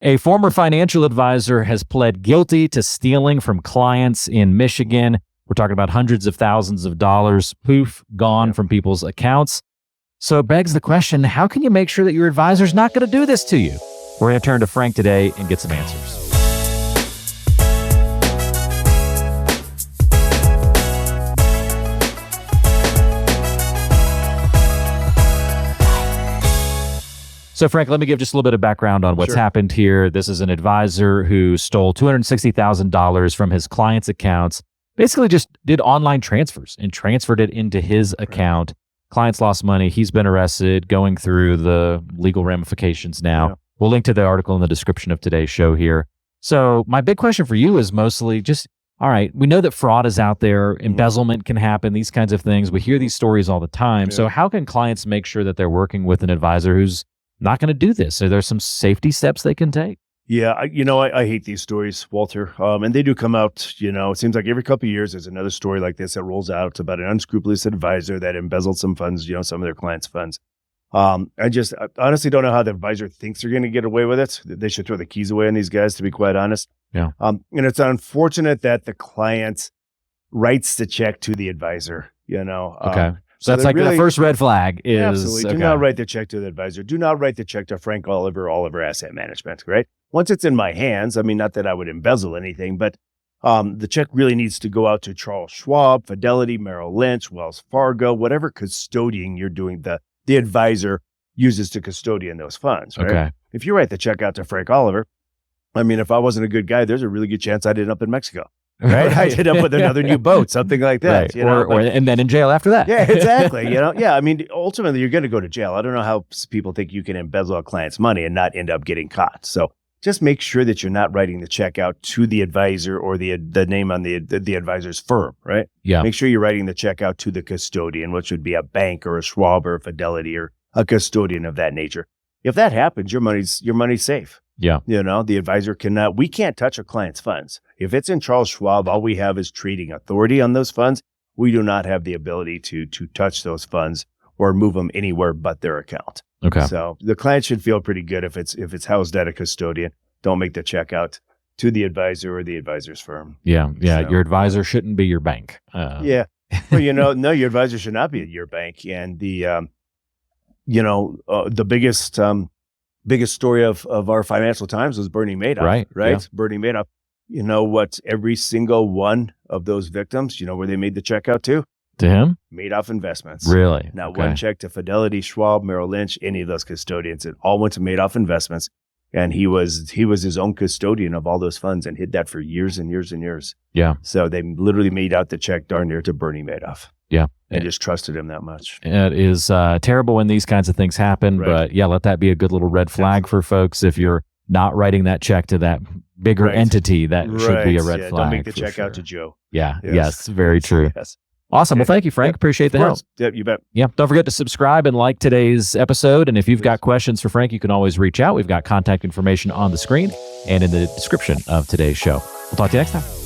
A former financial advisor has pled guilty to stealing from clients in Michigan. We're talking about hundreds of thousands of dollars, poof, gone from people's accounts. So it begs the question, how can you make sure that your advisor's not going to do this to you? We're going to turn to Frank today and get some answers. So, Frank, let me give just a little bit of background on what's happened here. This is an advisor who stole $260,000 from his clients' accounts, basically just did online transfers and transferred it into his account. Clients lost money. He's been arrested, going through the legal ramifications now. Yeah. We'll link to the article in the description of today's show here. So my big question for you is mostly just, all right, we know that fraud is out there, embezzlement can happen, these kinds of things. We hear these stories all the time. Yeah. So how can clients make sure that they're working with an advisor who's not going to do this? Are there some safety steps they can take? Yeah, I hate these stories, Walter. And they do come out, it seems like every couple of years there's another story like this that rolls out about an unscrupulous advisor that embezzled some funds, some of their clients' funds. I honestly don't know how the advisor thinks they're going to get away with it. They should throw the keys away on these guys, to be quite honest. Yeah. And it's unfortunate that the client writes the check to the advisor, Okay. So that's like really, the first red flag is... Absolutely. Do not write the check to the advisor. Do not write the check to Frank Oliver Asset Management, right? Once it's in my hands, not that I would embezzle anything, but the check really needs to go out to Charles Schwab, Fidelity, Merrill Lynch, Wells Fargo, whatever custodian you're doing, the advisor uses to custodian those funds, right? Okay. If you write the check out to Frank Oliver, if I wasn't a good guy, there's a really good chance I'd end up in Mexico. Right? I ended up with another new boat, something like that. Right. And then in jail after that. Yeah, exactly. Ultimately, you're going to go to jail. I don't know how people think you can embezzle a client's money and not end up getting caught. So just make sure that you're not writing the check out to the advisor or the name on the advisor's firm, right? Yeah. Make sure you're writing the check out to the custodian, which would be a bank or a Schwab or a Fidelity or a custodian of that nature. If that happens, your money's safe. Yeah. The advisor we can't touch a client's funds. If it's in Charles Schwab, all we have is trading authority on those funds. We do not have the ability to touch those funds or move them anywhere but their account. Okay. So the client should feel pretty good if it's housed at a custodian. Don't make the check out to the advisor or the advisor's firm. Yeah. Yeah. So, your advisor shouldn't be your bank. Yeah. Well, no, your advisor should not be at your bank. And the biggest story of our financial times was Bernie Madoff, right? Yeah. Bernie Madoff. You know what? Every single one of those victims, where they made the check out to? To him? Madoff Investments. Really? Not one check to Fidelity, Schwab, Merrill Lynch, any of those custodians. It all went to Madoff Investments. And he was his own custodian of all those funds and hid that for years and years and years. Yeah. So they literally made out the check darn near to Bernie Madoff. Yeah. And just trusted him that much. It is terrible when these kinds of things happen, but let that be a good little red flag for folks. If you're not writing that check to that bigger entity, that should be a red flag. Don't make the check out to Joe. Yeah. Yes. Very true. Yes. Awesome. Well, thank you, Frank. Appreciate the help. Yep, you bet. Yeah. Don't forget to subscribe and like today's episode. And if you've got questions for Frank, you can always reach out. We've got contact information on the screen and in the description of today's show. We'll talk to you next time.